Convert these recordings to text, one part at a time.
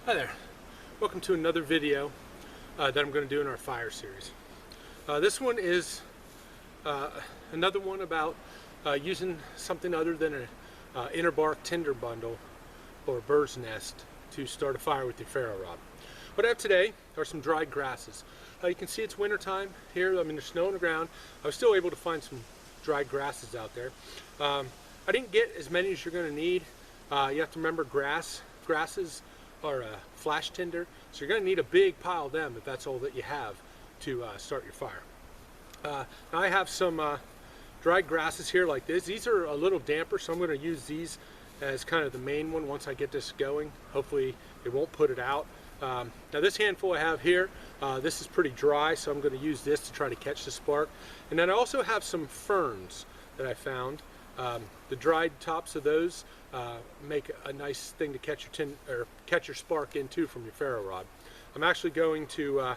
Hi there. Welcome to another video that I'm going to do in our fire series. This one is another one about using something other than an inner bark tinder bundle or a bird's nest to start a fire with your ferro rod. What I have today are some dried grasses. You can see it's winter time here. I mean, there's snow on the ground. I was still able to find some dried grasses out there. I didn't get as many as you're going to need. You have to remember grasses are flash tinder, so you're going to need a big pile of them if that's all that you have to start your fire. Now I have some dried grasses here like this. These are a little damper, so I'm going to use these as kind of the main one once I get this going. Hopefully it won't put it out. Now this handful I have here, this is pretty dry, so I'm going to use this to try to catch the spark. And then I also have some ferns that I found. The dried tops of those make a nice thing to catch your spark into from your ferro rod. I'm actually going to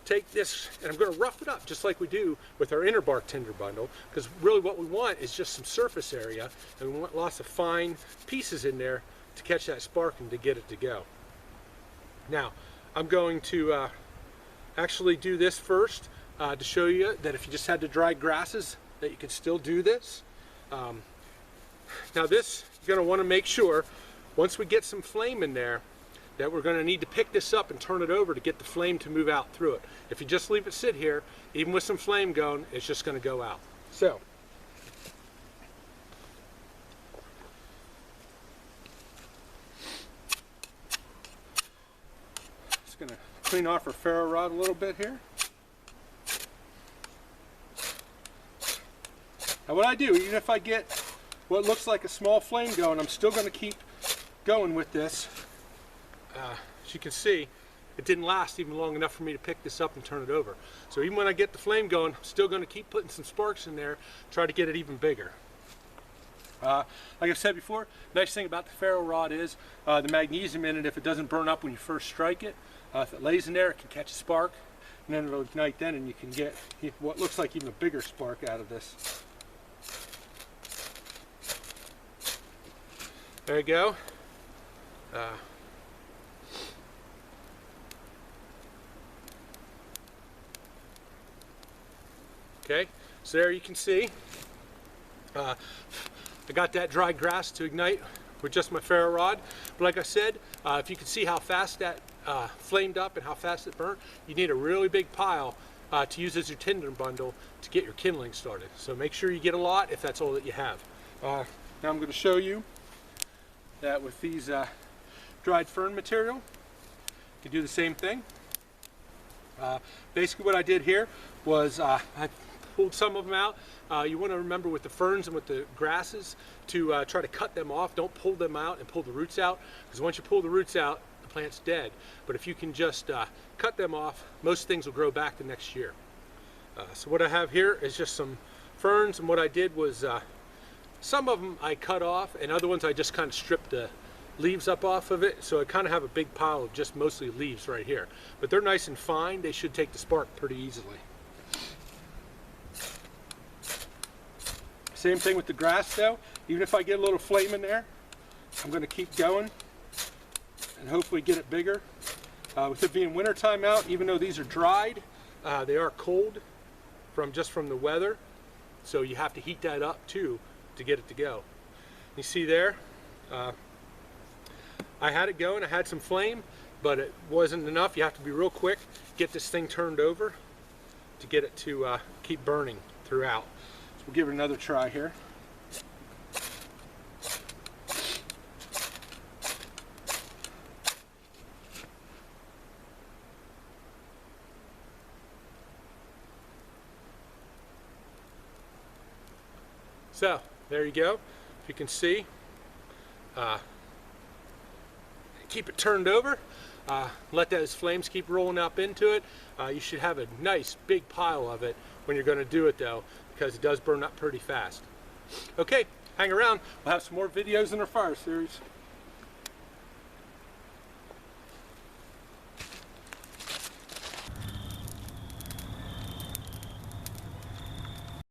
take this and I'm going to rough it up just like we do with our inner bark tinder bundle, because really what we want is just some surface area, and we want lots of fine pieces in there to catch that spark and to get it to go. Now I'm going to actually do this first to show you that if you just had the dried grasses that you can still do this. Now this, you're going to want to make sure once we get some flame in there that we're going to need to pick this up and turn it over to get the flame to move out through it. If you just leave it sit here, even with some flame going, it's just going to go out. So just going to clean off our ferro rod a little bit here. Now what I do, even if I get what looks like a small flame going, I'm still going to keep going with this. As you can see, it didn't last even long enough for me to pick this up and turn it over. So even when I get the flame going, I'm still going to keep putting some sparks in there, try to get it even bigger. Like I've said before, nice thing about the ferro rod is the magnesium in it, if it doesn't burn up when you first strike it, if it lays in there, it can catch a spark, and then it'll ignite then, and you can get what looks like even a bigger spark out of this. There you go. Okay, so there you can see I got that dry grass to ignite with just my ferro rod. But like I said, if you can see how fast that flamed up and how fast it burnt, you need a really big pile to use as your tinder bundle to get your kindling started. So make sure you get a lot if that's all that you have. Now I'm going to show you that with these dried fern material, you can do the same thing. Basically what I did here was I pulled some of them out. You want to remember with the ferns and with the grasses to try to cut them off. Don't pull them out and pull the roots out, because once you pull the roots out, the plant's dead. But if you can just cut them off, most things will grow back the next year. So what I have here is just some ferns, and what I did was some of them I cut off, and other ones I just kind of stripped the leaves up off of it, so I kind of have a big pile of just mostly leaves right here. But they're nice and fine. They should take the spark pretty easily. Same thing with the grass though. Even if I get a little flame in there, I'm going to keep going and hopefully get it bigger. With it being winter time out, even though these are dried, they are cold from the weather, so you have to heat that up too to get it to go. You see there, I had it going, I had some flame, but it wasn't enough. You have to be real quick, get this thing turned over to get it to keep burning throughout. So we'll give it another try here. So there you go. If you can see, keep it turned over, let those flames keep rolling up into it. You should have a nice big pile of it when you're going to do it though, because it does burn up pretty fast. Okay, hang around. We'll have some more videos in our fire series.